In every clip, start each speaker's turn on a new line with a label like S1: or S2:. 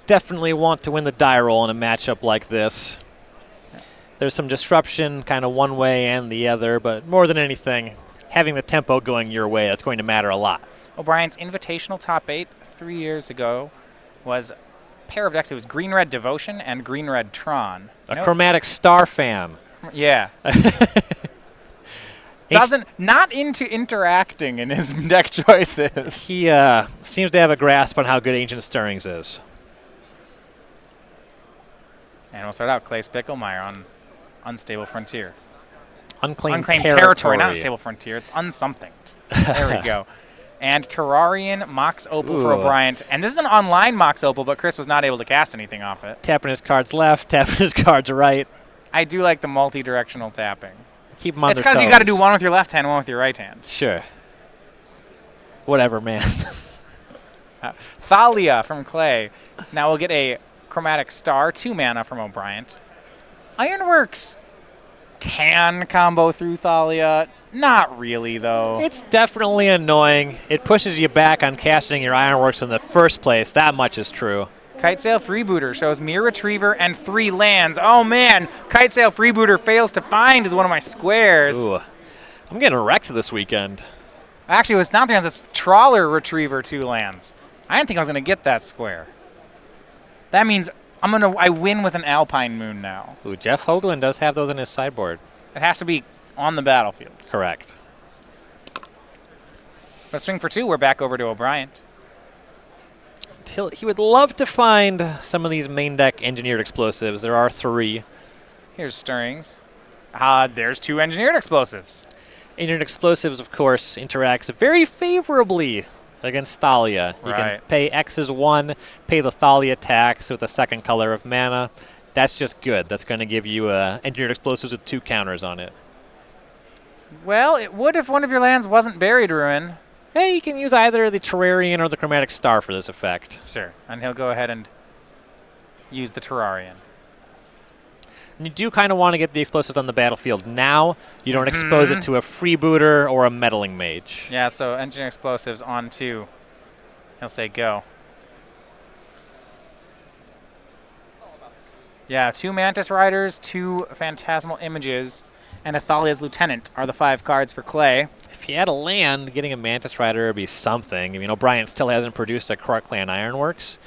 S1: definitely want to win the die roll in a matchup like this. There's some disruption kind of one way and the other, but more than anything, having the tempo going your way, that's going to matter a lot.
S2: O'Brien's Invitational top 8 3 years ago was a pair of decks. It was Green-Red Devotion and Green-Red Tron.
S1: A Chromatic Star fan.
S2: Yeah. Not into interacting in his deck choices.
S1: He seems to have a grasp on how good Ancient Stirrings is.
S2: And we'll start out Clay Spicklemire on Unstable Frontier.
S1: Unclaimed
S2: territory, not Unstable Frontier. It's unsomething. There we go. And Terrarian Mox Opal for O'Brien. And this is an online Mox Opal, but Chris was not able to cast anything off it.
S1: Tapping his cards left, tapping his cards right.
S2: I do like the multi-directional tapping.
S1: Keep them on their toes.
S2: It's because you got to do one with your left hand, one with your right hand.
S1: Sure. Whatever, man.
S2: Thalia from Clay. Now we'll get a Chromatic Star, 2 mana from O'Brien. Ironworks can combo through Thalia. Not really, though.
S1: It's definitely annoying. It pushes you back on casting your Ironworks in the first place. That much is true.
S2: Kitesail Freebooter shows Mirror Retriever and 3 lands. Oh, man. Kitesail Freebooter fails to find is one of my squares.
S1: Ooh. I'm getting wrecked this weekend.
S2: Actually, it's not 3 lands. It's Trawler Retriever 2 lands. I didn't think I was going to get that square. That means I win with an Alpine Moon now.
S1: Ooh, Jeff Hoagland does have those in his sideboard.
S2: It has to be on the battlefield.
S1: Correct.
S2: But swing for 2, we're back over to O'Brien.
S1: He would love to find some of these main deck engineered explosives. There are 3.
S2: Here's Stirrings. There's 2 engineered explosives.
S1: Engineered explosives, of course, interacts very favorably against Thalia. You can pay X as 1, pay the Thalia tax with a second color of mana. That's just good. That's going to give you engineered explosives with 2 counters on it.
S2: Well, it would if one of your lands wasn't Buried Ruin.
S1: Hey, you can use either the Terrarian or the Chromatic Star for this effect.
S2: Sure, and he'll go ahead and use the Terrarian.
S1: And you do kind of want to get the explosives on the battlefield now. You don't expose it to a Freebooter or a Meddling Mage.
S2: Yeah, so engineer explosives on 2. He'll say go. Yeah, 2 Mantis Riders, 2 Phantasmal Images, and a Thalia's Lieutenant are the 5 cards for Clay.
S1: If he had a land, getting a Mantis Rider would be something. I mean, O'Brien still hasn't produced a Krark Clan Ironworks,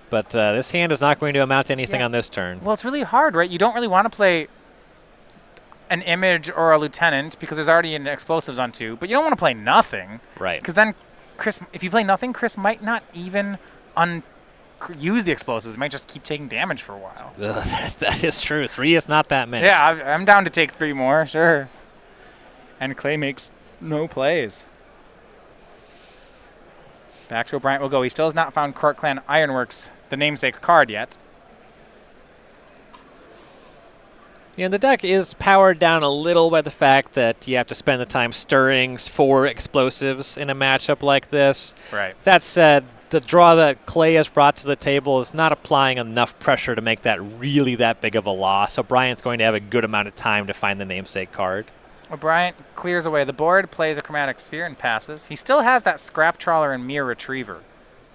S1: but this hand is not going to amount to anything on this turn.
S2: Well, it's really hard, right? You don't really want to play an Image or a Lieutenant because there's already an Explosives on 2, but you don't want to play nothing.
S1: Right.
S2: Because then, Chris, if you play nothing, Chris might not even use the Explosives. He might just keep taking damage for a while.
S1: Ugh, that is true. 3 is not that many.
S2: Yeah, I'm down to take 3 more, sure. And Clay makes no plays. Back to O'Brien will go. He still has not found Krark Clan Ironworks, the namesake card, yet.
S1: Yeah, the deck is powered down a little by the fact that you have to spend the time Stirrings for explosives in a matchup like this.
S2: Right.
S1: That said, the draw that Clay has brought to the table is not applying enough pressure to make that really that big of a loss. So Brian's going to have a good amount of time to find the namesake card.
S2: O'Brien clears away the board, plays a Chromatic Sphere, and passes. He still has that Scrap Trawler and Mirror Retriever.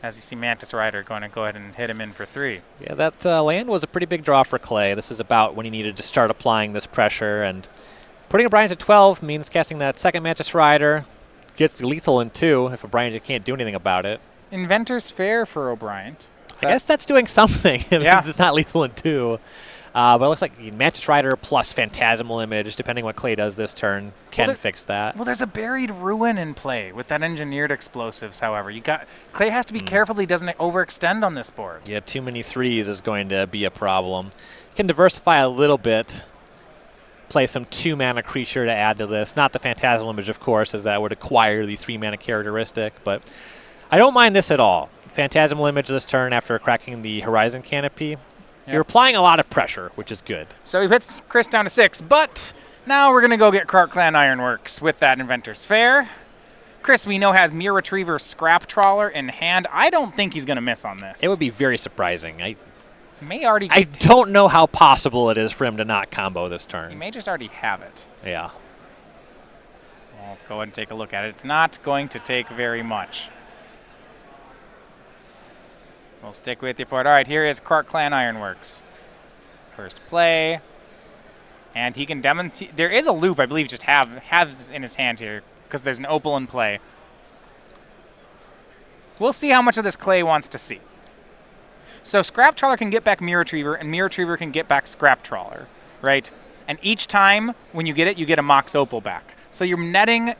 S2: As you see Mantis Rider going to go ahead and hit him in for 3.
S1: Yeah, that land was a pretty big draw for Clay. This is about when he needed to start applying this pressure. And putting O'Brien to 12 means casting that second Mantis Rider. Gets lethal in 2 if O'Brien can't do anything about it.
S2: Inventor's Fair for O'Brien.
S1: I guess that's doing something. It means it's not lethal in 2. But it looks like Mantis Rider plus Phantasmal Image, depending what Clay does this turn, can fix that.
S2: Well, there's a Buried Ruin in play with that engineered explosives, however. Clay has to be careful he doesn't overextend on this board.
S1: Yeah, too many 3s is going to be a problem. You can diversify a little bit. Play some 2-mana creature to add to this. Not the Phantasmal Image, of course, as that would acquire the 3-mana characteristic. But I don't mind this at all. Phantasmal Image this turn after cracking the Horizon Canopy. Yep. You're applying a lot of pressure, which is good.
S2: So he puts Chris down to 6, but now we're going to go get Krark Clan Ironworks with that Inventor's Fair. Chris, we know, has Mirror Retriever Scrap Trawler in hand. I don't think he's going to miss on this.
S1: It would be very surprising. I don't know how possible it is for him to not combo this turn.
S2: He may just already have it.
S1: Yeah.
S2: I'll go ahead and take a look at it. It's not going to take very much. We'll stick with you for it. All right, here is Clark Clan Ironworks. First play. And he can demonstrate. There is a loop, I believe, just has in his hand here because there's an opal in play. We'll see how much of this Clay wants to see. So Scrap Trawler can get back Mirror Retriever, and Mirror Retriever can get back Scrap Trawler, right? And each time when you get it, you get a Mox Opal back. So you're netting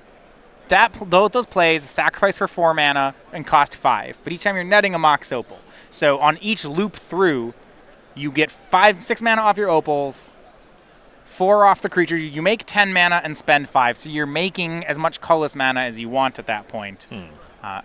S2: those plays, sacrifice for 4 mana and cost 5. But each time you're netting a Mox Opal. So on each loop through, you get 6 mana off your Opals, 4 off the creature. You make 10 mana and spend 5. So you're making as much colorless mana as you want at that point.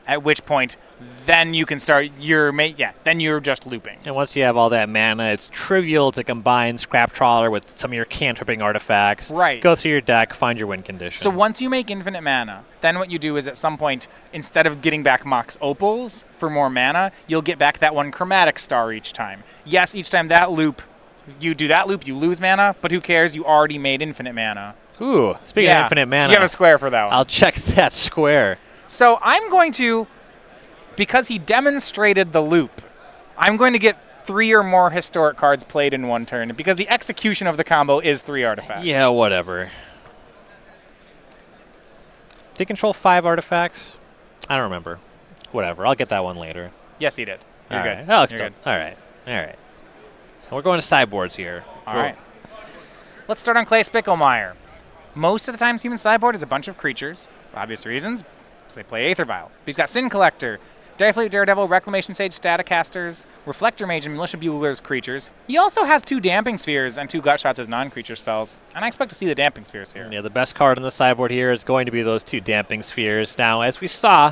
S2: At which point, then you can start then you're just looping.
S1: And once you have all that mana, it's trivial to combine Scrap Trawler with some of your cantripping artifacts.
S2: Right.
S1: Go through your deck, find your win condition.
S2: So once you make infinite mana, then what you do is at some point, instead of getting back Mox Opals for more mana, you'll get back that one Chromatic Star each time. Yes, each time you do that loop, you lose mana, but who cares? You already made infinite mana.
S1: Ooh, speaking of infinite mana.
S2: You have a square for that one.
S1: I'll check that square.
S2: So I'm going to, because he demonstrated the loop, I'm going to get 3 or more historic cards played in one turn, because the execution of the combo is 3 artifacts.
S1: Yeah, whatever. Did he control 5 artifacts? I don't remember. Whatever, I'll get that one later.
S2: Yes, he did. You're good.
S1: Right. Oh,
S2: You're good.
S1: All right. We're going to sideboards here.
S2: All right. Let's start on Clay Spicklemire. Most of the times, human sideboard is a bunch of creatures, for obvious reasons. So they play Aether Vial. But he's got Sin Collector, Direfleet Daredevil, Reclamation Sage, Staticasters, Reflector Mage, and Militia Bugler's creatures. He also has 2 Damping Spheres and 2 Gutshots as non-creature spells, and I expect to see the Damping Spheres here.
S1: Yeah, the best card on the sideboard here is going to be those 2 Damping Spheres. Now, as we saw,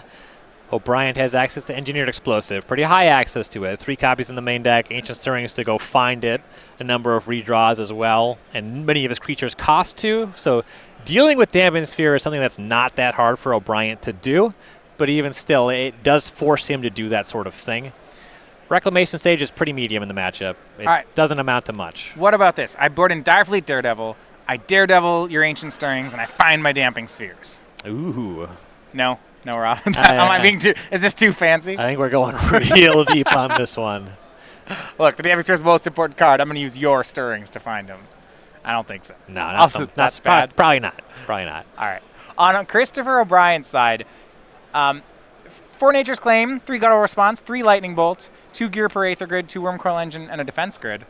S1: O'Brien has access to Engineered Explosive. Pretty high access to it. 3 copies in the main deck, Ancient Stirrings to go find it, a number of redraws as well, and many of his creatures cost 2, so dealing with Damping Sphere is something that's not that hard for O'Brien to do, but even still, it does force him to do that sort of thing. Reclamation Stage is pretty medium in the matchup. It doesn't amount to much.
S2: What about this? I board in Direfleet Daredevil, I Daredevil your Ancient Stirrings, and I find my Damping Spheres.
S1: Ooh.
S2: No, Rob. Is this too fancy?
S1: I think we're going real deep on this one.
S2: Look, the Damping Sphere is the most important card. I'm going to use your Stirrings to find them. I don't think so.
S1: No, that's bad. Probably not.
S2: All right. On Christopher O'Brien's side, 4 Nature's Claim, 3 Guttural Response, 3 Lightning Bolt, 2 Gear per Aether Grid, 2 Wormcoil Engine, and a Defense Grid.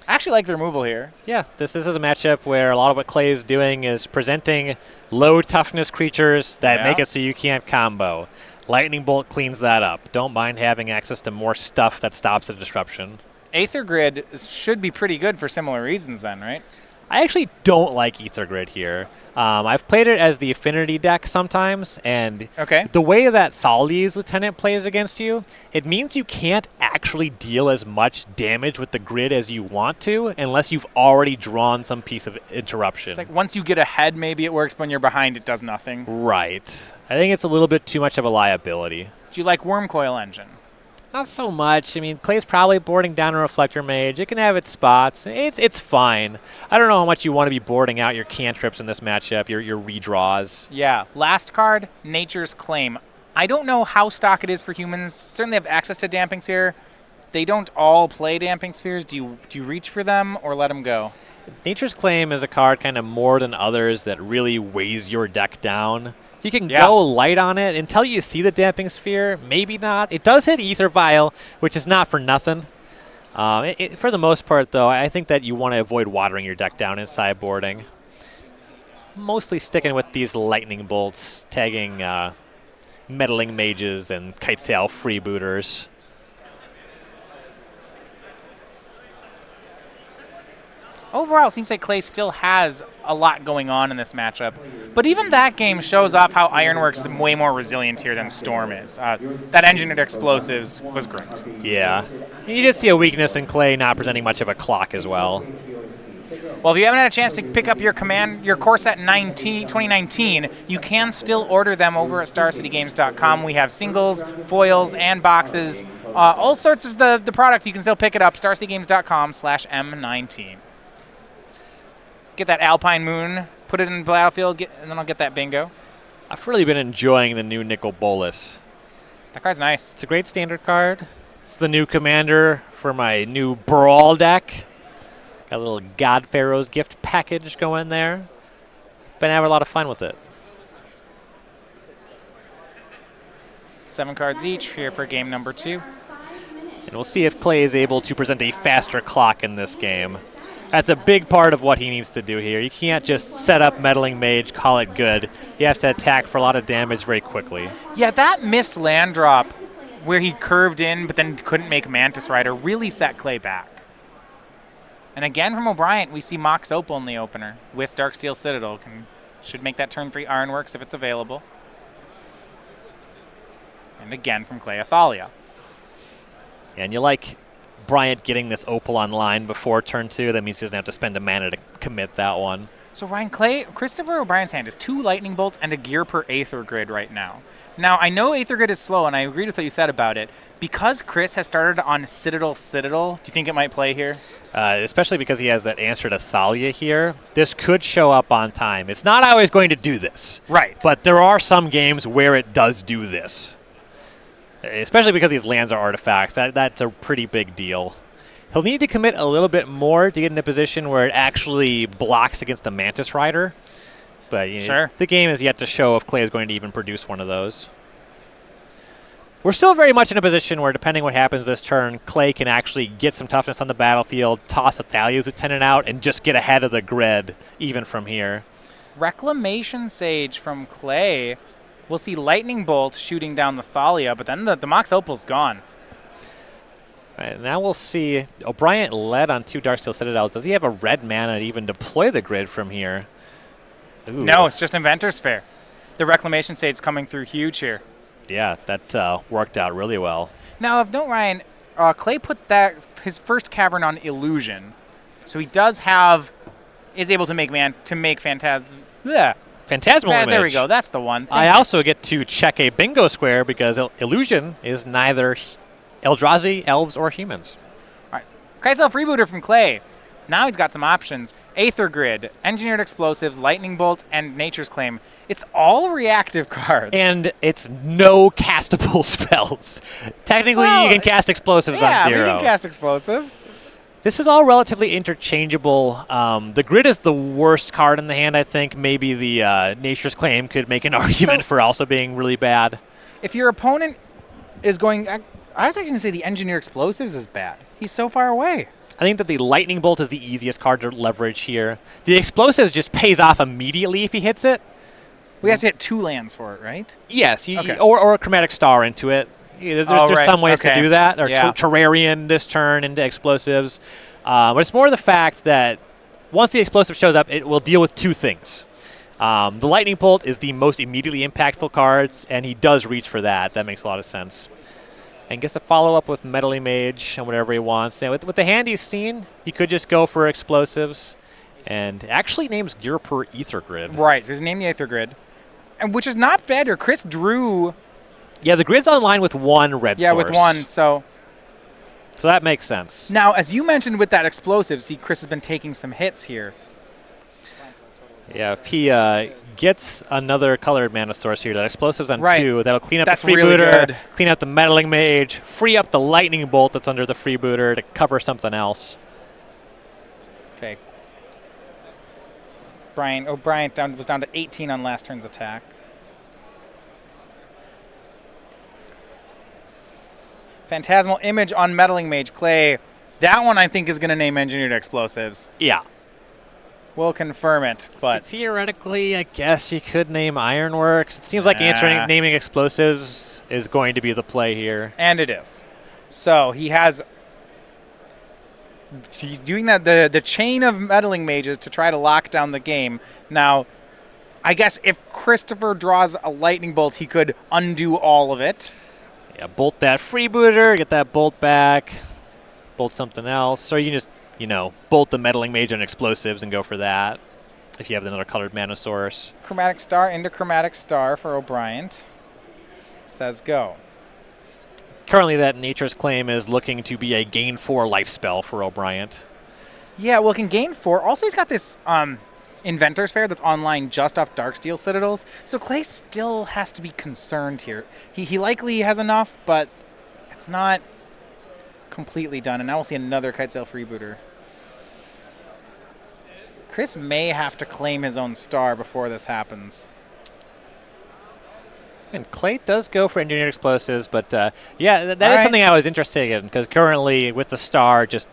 S2: I actually like the removal here.
S1: Yeah, this is a matchup where a lot of what Clay is doing is presenting low toughness creatures that make it so you can't combo. Lightning Bolt cleans that up. Don't mind having access to more stuff that stops the disruption.
S2: Aether Grid should be pretty good for similar reasons then, right?
S1: I actually don't like Aether Grid here. I've played it as the Affinity deck sometimes, and the way that Thalia's Lieutenant plays against you, it means you can't actually deal as much damage with the grid as you want to unless you've already drawn some piece of interruption.
S2: It's like once you get ahead, maybe it works, but when you're behind, it does nothing.
S1: Right. I think it's a little bit too much of a liability.
S2: Do you like Wormcoil Engine?
S1: Not so much. I mean, Clay's probably boarding down a Reflector Mage. It can have its spots. It's fine. I don't know how much you want to be boarding out your cantrips in this matchup, your redraws.
S2: Yeah. Last card, Nature's Claim. I don't know how stock it is for humans. Certainly have access to Damping Sphere. They don't all play Damping Spheres. Do you reach for them or let them go?
S1: Nature's Claim is a card kind of more than others that really weighs your deck down. You can go light on it until you see the Damping Sphere. Maybe not. It does hit Aether Vial, which is not for nothing. For the most part, though, I think that you want to avoid watering your deck down in sideboarding. Mostly sticking with these Lightning Bolts, tagging Meddling Mages and Kitesail Freebooters.
S2: Overall, it seems like Clay still has a lot going on in this matchup. But even that game shows off how Ironworks is way more resilient here than Storm is. That Engineered Explosives was great.
S1: Yeah. You just see a weakness in Clay not presenting much of a clock as well.
S2: Well, if you haven't had a chance to pick up your core set 2019, you can still order them over at StarCityGames.com. We have singles, foils, and boxes. All sorts of the product, you can still pick it up, StarCityGames.com/M19. Get that Alpine Moon, put it in the battlefield, and then I'll get that bingo.
S1: I've really been enjoying the new Nicol Bolas.
S2: That card's nice.
S1: It's a great standard card. It's the new commander for my new Brawl deck. Got a little God Pharaoh's gift package going there. Been having a lot of fun with it.
S2: 7 cards each here for game number 2.
S1: And we'll see if Clay is able to present a faster clock in this game. That's a big part of what he needs to do here. You can't just set up Meddling Mage, call it good. You have to attack for a lot of damage very quickly.
S2: Yeah, that missed land drop where he curved in but then couldn't make Mantis Rider really set Clay back. And again from O'Brien, we see Mox Opal in the opener with Darksteel Citadel. Should make that turn 3 Ironworks if it's available. And again from Clay, Athalia.
S1: And you like Bryant getting this Opal online before turn 2. That means he doesn't have to spend a mana to commit that one.
S2: So Ryan, Christopher O'Brien's hand is 2 Lightning Bolts and a gear per Aether Grid right now. Now, I know Aether Grid is slow, and I agreed with what you said about it. Because Chris has started on Citadel, do you think it might play here?
S1: Especially because he has that answer to Thalia here. This could show up on time. It's not always going to do this.
S2: Right.
S1: But there are some games where it does do this. Especially because these lands are artifacts. That's a pretty big deal. He'll need to commit a little bit more to get in a position where it actually blocks against the Mantis Rider. But
S2: sure.
S1: The game is yet to show if Clay is going to even produce one of those. We're still very much in a position where, depending what happens this turn, Clay can actually get some toughness on the battlefield, toss Athalia's Lieutenant out, and just get ahead of the grid, even from here.
S2: Reclamation Sage from Clay. We'll see Lightning Bolt shooting down the Thalia, but then the Mox Opal's gone.
S1: All right, now we'll see. O'Brien led on 2 Darksteel Citadels. Does he have a red mana to even deploy the grid from here? Ooh.
S2: No, it's just Inventor's Fair. The Reclamation Sage's coming through huge here.
S1: Yeah, that worked out really well.
S2: Now, of note, Ryan, Clay put his first Cavern on Illusion, so he is able to make Phantasmal Image. There we go. That's the one.
S1: I also get to check a bingo square because Illusion is neither Eldrazi, elves, or humans.
S2: All right, Kreisel Freebooter from Clay. Now he's got some options. Aether Grid, Engineered Explosives, Lightning Bolt, and Nature's Claim. It's all reactive cards.
S1: And it's no castable spells. Technically, you can cast explosives on 0.
S2: Yeah, we can cast explosives.
S1: This is all relatively interchangeable. The Grid is the worst card in the hand, I think. Maybe the Nature's Claim could make an argument for also being really bad.
S2: If your opponent is going... I was actually going to say the Engineered Explosives is bad. He's so far away.
S1: I think that the Lightning Bolt is the easiest card to leverage here. The Explosives just pays off immediately if he hits it.
S2: We have to hit 2 lands for it, right?
S1: Yes, or a Chromatic Star into it. There's some ways to do that, or Terrarian this turn into Explosives. But it's more the fact that once the Explosive shows up, it will deal with 2 things. The Lightning Bolt is the most immediately impactful cards, and he does reach for that. That makes a lot of sense. And gets to follow up with Meddling Mage and whatever he wants. And with the hand he's seen, he could just go for Explosives. And actually names Gear per Aether Grid.
S2: Right, so he's named the Aether Grid. And which is not bad here. Chris drew...
S1: Yeah, the Grid's online with 1 red source.
S2: Yeah, with 1, so...
S1: So that makes sense.
S2: Now, as you mentioned with that Explosive, see, Chris has been taking some hits here.
S1: Yeah, if he gets another colored mana source here, that Explosives on 2, that'll clean up the Freebooter, really clean up the Meddling Mage, free up the Lightning Bolt that's under the Freebooter to cover something else.
S2: Okay. O'Brien was down to 18 on last turn's attack. Phantasmal Image on Meddling Mage Clay. That one I think is going to name Engineered Explosives.
S1: Yeah.
S2: We'll confirm it, but...
S1: Theoretically, I guess you could name Ironworks. It seems like naming Explosives is going to be the play here.
S2: And it is. So he's doing that the chain of Meddling Mages to try to lock down the game. Now, I guess if Christopher draws a Lightning Bolt, he could undo all of it.
S1: Yeah, bolt that Freebooter, get that Bolt back, bolt something else, or you can just... bolt the Meddling Mage on Explosives and go for that if you have another colored mana source.
S2: Chromatic Star into Chromatic Star for O'Brien. Says go.
S1: Currently, that Nature's Claim is looking to be a gain 4 life spell for O'Brien.
S2: Yeah, well, it can gain 4. Also, he's got this Inventor's Fair that's online just off Darksteel Citadels. So Clay still has to be concerned here. He likely has enough, but it's not completely done, and now we'll see another Kite Sail freebooter. Chris may have to claim his own star before this happens.
S1: And Clay does go for engineered explosives, but yeah, that is something I was interested in, because currently with the star, just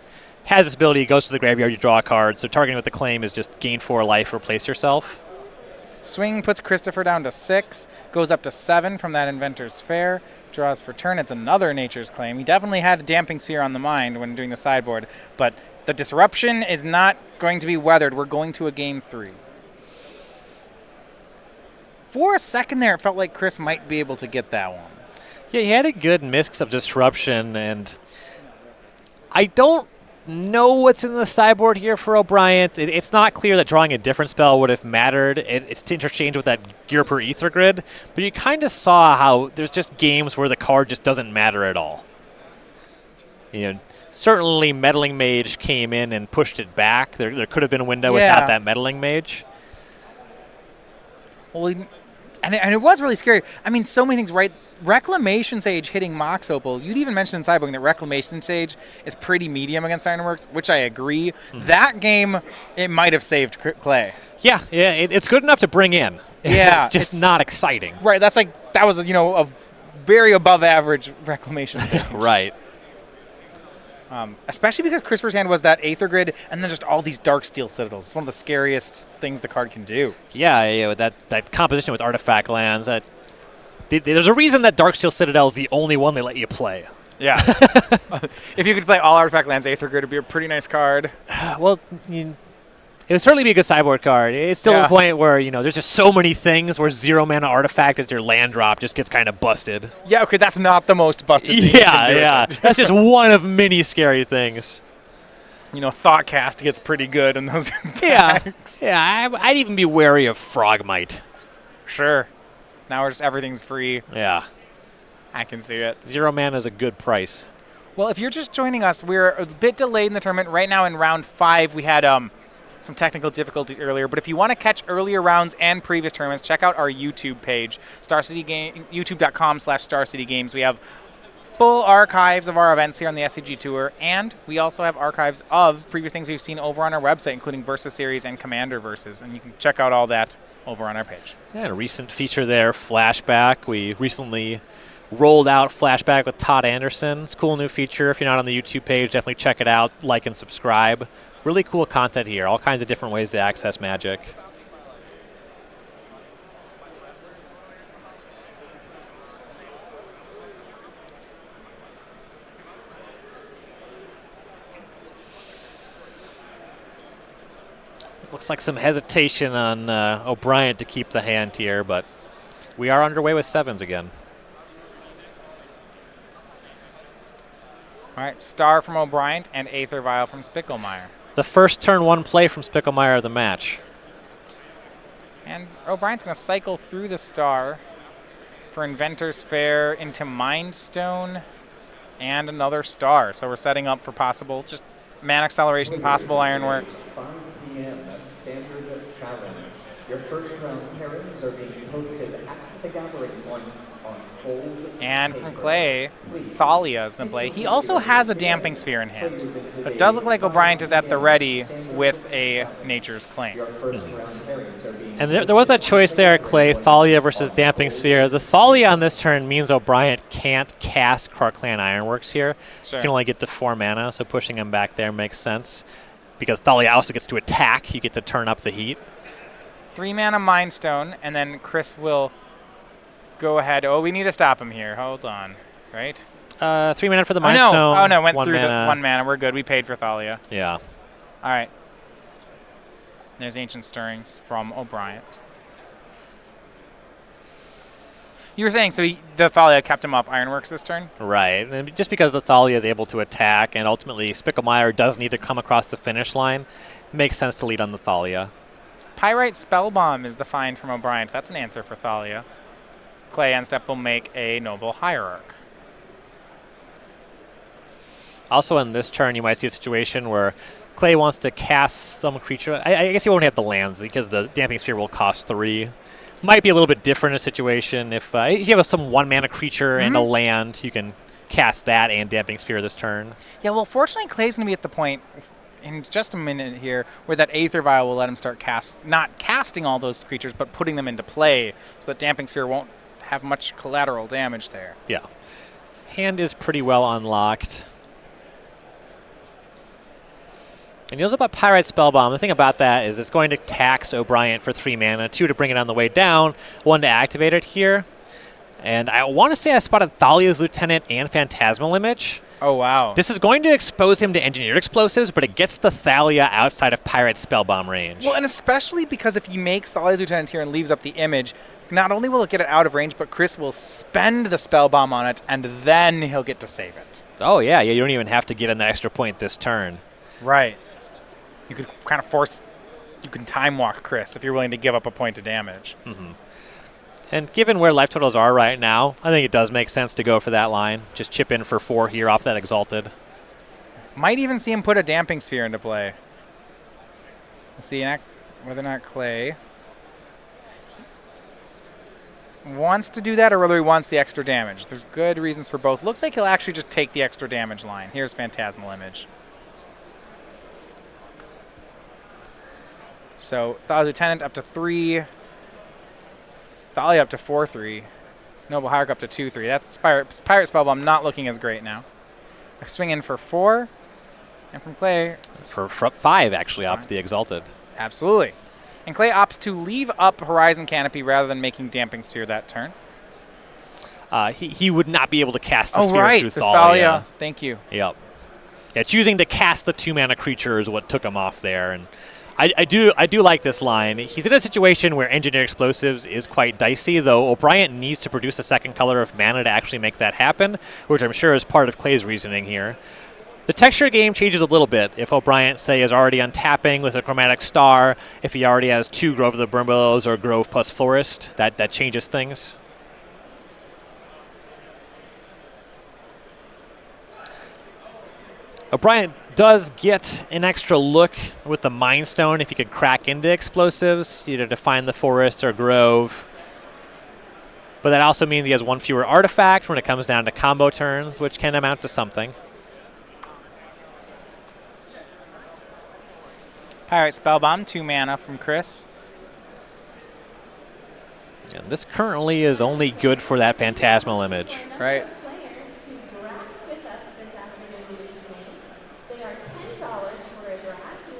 S1: has this ability, goes to the graveyard, you draw a card, so targeting with the claim is just gain 4 life, replace yourself.
S2: Swing puts Christopher down to 6, goes up to 7 from that Inventor's Fair, draws for turn. It's another Nature's Claim. He definitely had a Damping Sphere on the mind when doing the sideboard, but the disruption is not going to be weathered. We're going to a game 3. For a second there, it felt like Chris might be able to get that one.
S1: Yeah, he had a good mix of disruption, and I don't know what's in the sideboard here for O'Brien. It's not clear that drawing a different spell would have mattered. It's to interchange with that Gearper Ether Grid, but you kind of saw how there's just games where the card just doesn't matter at all. You know, certainly Meddling Mage came in and pushed it back. There could have been a window without that Meddling Mage.
S2: Well, and it was really scary. I mean, so many things, right? Reclamation Sage hitting Mox Opal. You'd even mentioned in Sideboarding that Reclamation Sage is pretty medium against Ironworks, which I agree. That game, it might have saved Clay.
S1: Yeah, it's good enough to bring in.
S2: Yeah.
S1: It's just not exciting.
S2: Right, that was, a very above average Reclamation Sage.
S1: Right.
S2: Especially because Christopher's hand was that Aether Grid and then just all these Darksteel Citadels. It's one of the scariest things the card can do.
S1: Yeah, with that composition with artifact lands. There's a reason that Darksteel Citadel is the only one they let you play.
S2: Yeah. If you could play all artifact lands, Aether Grid would be a pretty nice card.
S1: Well, it would certainly be a good sideboard card. It's still a point where, there's just so many things where 0-mana artifact as your land drop just gets kind of busted.
S2: Yeah, okay, that's not the most busted thing.
S1: Yeah. That's just one of many scary things.
S2: Thoughtcast gets pretty good in those attacks.
S1: Yeah, I'd even be wary of Frogmite.
S2: Sure. Now everything's free.
S1: Yeah.
S2: I can see it.
S1: 0 mana is a good price.
S2: Well, if you're just joining us, we're a bit delayed in the tournament. Right now in round 5, we had some technical difficulties earlier. But if you want to catch earlier rounds and previous tournaments, check out our YouTube page, youtube.com/StarCityGames. We have full archives of our events here on the SCG Tour, and we also have archives of previous things we've seen over on our website, including Versus Series and Commander Versus, and you can check out all that over on our page.
S1: Yeah, a recent feature there, Flashback. We recently rolled out Flashback with Todd Anderson. It's a cool new feature. If you're not on the YouTube page, definitely check it out, like and subscribe. Really cool content here, all kinds of different ways to access Magic. Looks like some hesitation on O'Brien to keep the hand here, but we are underway with 7s again.
S2: All right, Star from O'Brien and Aether Vial from Spicklemire.
S1: The first turn 1 play from Spicklemire of the match.
S2: And O'Brien's going to cycle through the Star for Inventor's Fair into Mind Stone and another Star. So we're setting up for possible, just mana acceleration, possible Ironworks.
S3: 5 p.m. Standard Challenge. Your first round pairings are being posted at the gathering point on Cold.
S2: And from Clay, Thalia is in play. He also has a Damping Sphere in hand, but does look like O'Brien is at the ready with a Nature's Claim.
S1: And there was that choice there, Clay, Thalia versus Damping Sphere. The Thalia on this turn means O'Brien can't cast Krark-Clan Ironworks here.
S2: Sure.
S1: You can only get to 4 mana, so pushing him back there makes sense. Because Thalia also gets to attack, you get to turn up the heat.
S2: 3 mana Mind Stone, and then Chris will go ahead. Oh, we need to stop him here. Hold on. Right?
S1: 3 mana for the Mind Stone.
S2: Oh, no. Went
S1: 1
S2: through
S1: mana.
S2: the 1 mana. We're good. We paid for Thalia.
S1: Yeah.
S2: All right. There's Ancient Stirrings from O'Brien. You were saying, so the Thalia kept him off Ironworks this turn?
S1: Right. And just because the Thalia is able to attack, and ultimately Spicklemire does need to come across the finish line, it makes sense to lead on the Thalia.
S2: Pyrite Spellbomb is the find from O'Brien. That's an answer for Thalia. Clay end step will make a Noble Hierarch.
S1: Also in this turn, you might see a situation where Clay wants to cast some creature. I guess he won't have the lands because the Damping Sphere will cost 3. Might be a little bit different in a situation. If you have some 1 mana creature and a land, you can cast that and Damping Sphere this turn.
S2: Yeah, well, fortunately, Clay's going to be at the point in just a minute here where that Aether Vial will let him start not casting all those creatures, but putting them into play so that Damping Sphere won't have much collateral damage there.
S1: Yeah. Hand is pretty well unlocked. And he knows about Pyrite Spellbomb. The thing about that is it's going to tax O'Brien for 3 mana, 2 to bring it on the way down, 1 to activate it here. And I want to say I spotted Thalia's Lieutenant and Phantasmal Image.
S2: Oh, wow.
S1: This is going to expose him to Engineered Explosives, but it gets the Thalia outside of Pyrite Spellbomb range.
S2: Well, and especially because if he makes Thalia's Lieutenant here and leaves up the image, not only will it get it out of range, but Chris will spend the Spellbomb on it, and then he'll get to save it.
S1: Oh, yeah. You don't even have to get an extra point this turn.
S2: Right. You could kind of you can time walk Chris if you're willing to give up a point of damage.
S1: Mm-hmm. And given where life totals are right now, I think it does make sense to go for that line. Just chip in for 4 here off that Exalted.
S2: Might even see him put a Damping Sphere into play. We'll see whether or not Clay wants to do that or whether he wants the extra damage. There's good reasons for both. Looks like he'll actually just take the extra damage line. Here's Phantasmal Image. So Thalia's Lieutenant up to 3. Thalia up to 4-3. Noble Hierarch up to 2-3. That's Pirate Spellbomb not looking as great now. A swing in for 4. And from Clay...
S1: For 5, actually, off the Exalted.
S2: Absolutely. And Clay opts to leave up Horizon Canopy rather than making Damping Sphere that turn.
S1: He would not be able to cast the
S2: sphere
S1: through
S2: the
S1: Thalia.
S2: Thalia. Thank you.
S1: Yep. Yeah, choosing to cast the 2-mana creature is what took him off there. And I do like this line. He's in a situation where Engineered Explosives is quite dicey, though O'Brien needs to produce a second color of mana to actually make that happen, which I'm sure is part of Clay's reasoning here. The texture game changes a little bit. If O'Brien, say, is already untapping with a Chromatic Star, if he already has 2 Grove of the Brimbillows or Grove plus Forest, that changes things. O'Brien does get an extra look with the Mind Stone if he could crack into explosives, either to find the forest or grove. But that also means he has 1 fewer artifact when it comes down to combo turns, which can amount to something.
S2: Pirate Spellbomb, 2 mana from Chris.
S1: And this currently is only good for that Phantasmal Image.
S2: Right.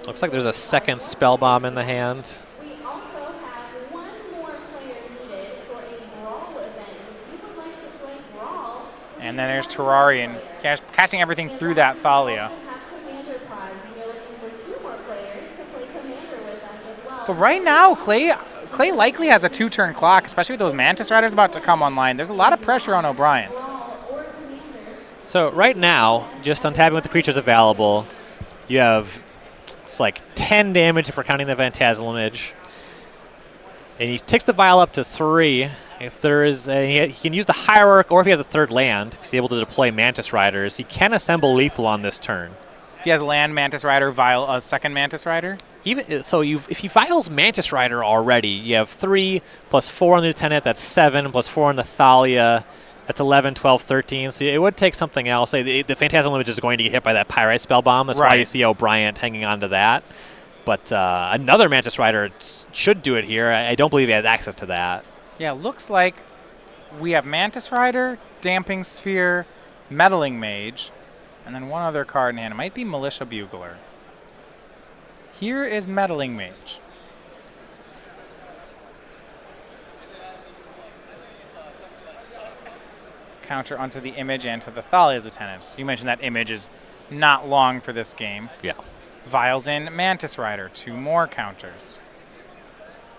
S1: Looks like there's a second Spellbomb in the hand.
S4: We also have 1 more player needed for a Brawl event. If you would like to play Brawl,
S2: And then there's Terrarian, casting everything through that Thalia. But right now, Clay likely has a 2-turn clock, especially with those Mantis Riders about to come online. There's a lot of pressure on O'Brien.
S1: So right now, just untapping with the creatures available, you have it's like 10 damage if we're counting the Phantasmal Image. And he takes the Vial up to 3. If there is he can use the Hierarch, or if he has a 3rd land, if he's able to deploy Mantis Riders, he can assemble lethal on this turn.
S2: If he has land Mantis Rider, Vial, a second Mantis Rider?
S1: Even so, if he Vials Mantis Rider already, you have 3 plus 4 on the Lieutenant, that's 7, plus 4 on the Thalia, that's 11, 12, 13. So it would take something else. The Phantasmal Image is going to get hit by that Pyrite Spellbomb. That's why you see O'Brien hanging on to that. But another Mantis Rider should do it here. I don't believe he has access to that.
S2: Yeah, looks like we have Mantis Rider, Damping Sphere, Meddling Mage, and then 1 other card in hand. It might be Militia Bugler. Here is Meddling Mage. Counter onto the image and to the Thalia's Lieutenant. You mentioned that image is not long for this game.
S1: Yeah.
S2: Vials in Mantis Rider, 2 more counters.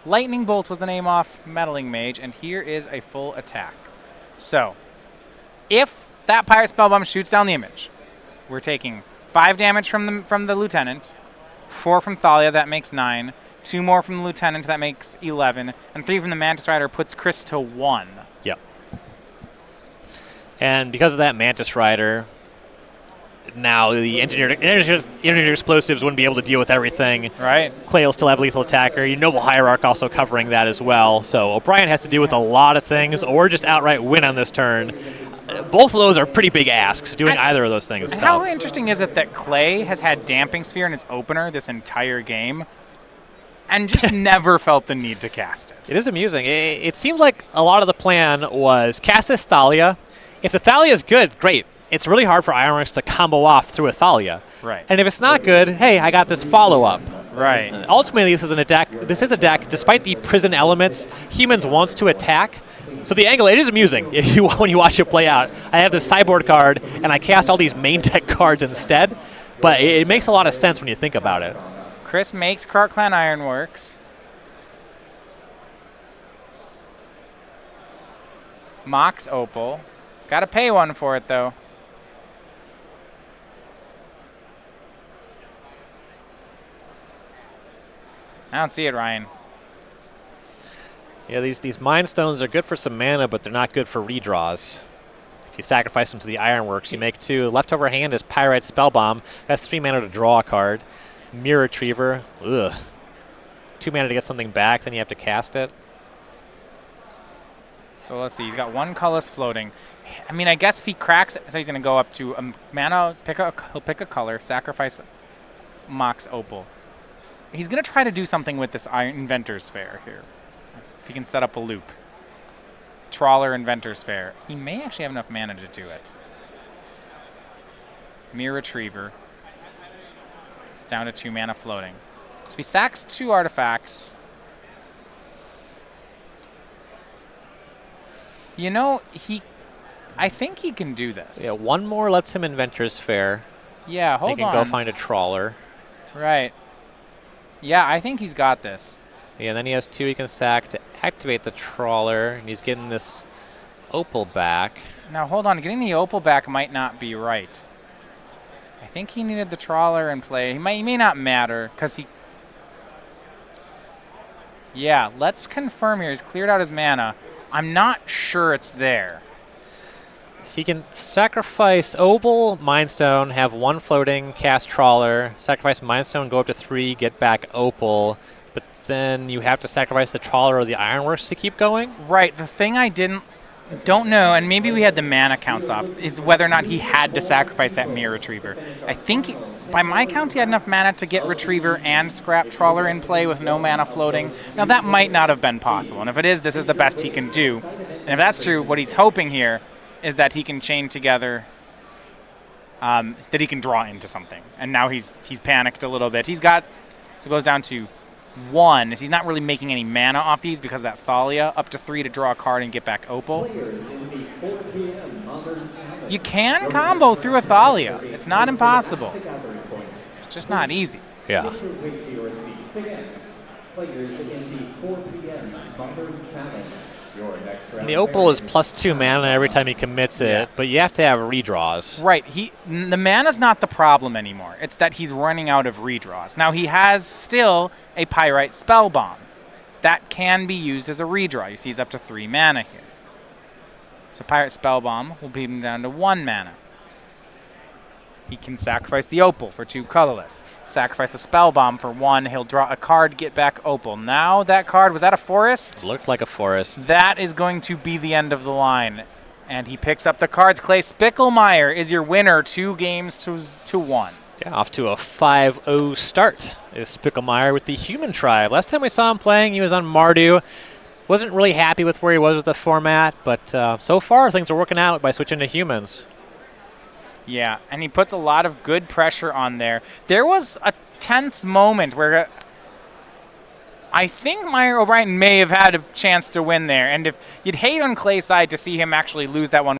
S2: Lightning Bolt was the name off Meddling Mage, and here is a full attack. So, if that Pirate Spellbomb shoots down the image, we're taking 5 damage from the Lieutenant, 4 from Thalia, that makes 9, 2 more from the Lieutenant, that makes 11, and 3 from the Mantis Rider puts Chris to 1.
S1: Yep. And because of that Mantis Rider, now the engineered explosives wouldn't be able to deal with everything.
S2: Right.
S1: Clay will still have lethal attacker. Your Noble Hierarch also covering that as well. So O'Brien has to deal with a lot of things, or just outright win on this turn. both of those are pretty big asks. Doing either of those things is
S2: And
S1: tough.
S2: how interesting is it that Clay has had Damping Sphere in his opener this entire game and just never felt the need to cast it?
S1: It is amusing. It seems like a lot of the plan was cast this Thalia. If the Thalia is good, great. It's really hard for Ironworks to combo off through a Thalia.
S2: Right.
S1: And if it's not good, hey, I got this follow-up.
S2: Right.
S1: Ultimately, this is a deck, despite the prison elements, humans wants to attack. So the angle, it is amusing when you watch it play out. I have this sideboard card, and I cast all these main deck cards instead. But it makes a lot of sense when you think about it.
S2: Chris makes Krark Clan Ironworks. Mox Opal. It's got to pay one for it, though. I don't see it, Ryan.
S1: Yeah, these Mind Stones are good for some mana, but they're not good for redraws. If you sacrifice them to the Ironworks, you make 2. Leftover hand is Pyrite Spellbomb. That's 3 mana to draw a card. Mirror Retriever. Ugh. 2 mana to get something back, then you have to cast it.
S2: So let's see. He's got 1 colorless floating. I mean, I guess if he cracks it, so he's going to go up to a mana, he'll pick a color, sacrifice Mox Opal. He's going to try to do something with this Inventor's Fair here. If he can set up a loop. Trawler Inventor's Fair. He may actually have enough mana to do it. Mirror Retriever. Down to 2 mana floating. So he sacks 2 artifacts. You know, I think he can do this.
S1: Yeah, 1 more lets him Inventor's Fair.
S2: Yeah, hold on.
S1: He can go find a Trawler.
S2: Right. Yeah, I think he's got this.
S1: Yeah, and then he has 2 he can sack to activate the Trawler, and he's getting this Opal back.
S2: Now, hold on. Getting the Opal back might not be right. I think he needed the Trawler in play. He may not matter, because he... Yeah, let's confirm here. He's cleared out his mana. I'm not sure it's there.
S1: He can sacrifice Opal, Mindstone, have 1 floating, cast Trawler, sacrifice Mindstone, go up to 3, get back Opal, but then you have to sacrifice the Trawler or the Ironworks to keep going?
S2: Right. The thing I don't know, and maybe we had the mana counts off, is whether or not he had to sacrifice that Mirror Retriever. I think, by my count, he had enough mana to get Retriever and Scrap Trawler in play with no mana floating. Now, that might not have been possible, and if it is, this is the best he can do. And if that's true, what he's hoping here is that he can chain together, that he can draw into something. And now he's panicked a little bit. He's got, so it goes down to 1. He's not really making any mana off these because of that Thalia. Up to 3 to draw a card and get back Opal. You can combo through a Thalia. It's not impossible. It's just not easy.
S1: Yeah. And the Opal is +2 mana every time he commits it, but you have to have redraws.
S2: Right. The mana's not the problem anymore. It's that he's running out of redraws. Now, he has still a Pyrite Spellbomb. That can be used as a redraw. You see he's up to 3 mana here. So Pyrite Spellbomb will beat him down to 1 mana. He can sacrifice the Opal for 2 colorless. Sacrifice the Spellbomb for 1. He'll draw a card, get back Opal. Now that card, was that a forest?
S1: It looked like a forest.
S2: That is going to be the end of the line. And he picks up the cards. Clay Spicklemire is your winner, 2 games to 1.
S1: Yeah, off to a 5-0 start is Spicklemire with the Human Tribe. Last time we saw him playing, he was on Mardu. Wasn't really happy with where he was with the format, but so far things are working out by switching to humans.
S2: Yeah, and he puts a lot of good pressure on there. There was a tense moment where I think Meyer O'Brien may have had a chance to win there. And if you'd hate on Clay's side to see him actually lose that one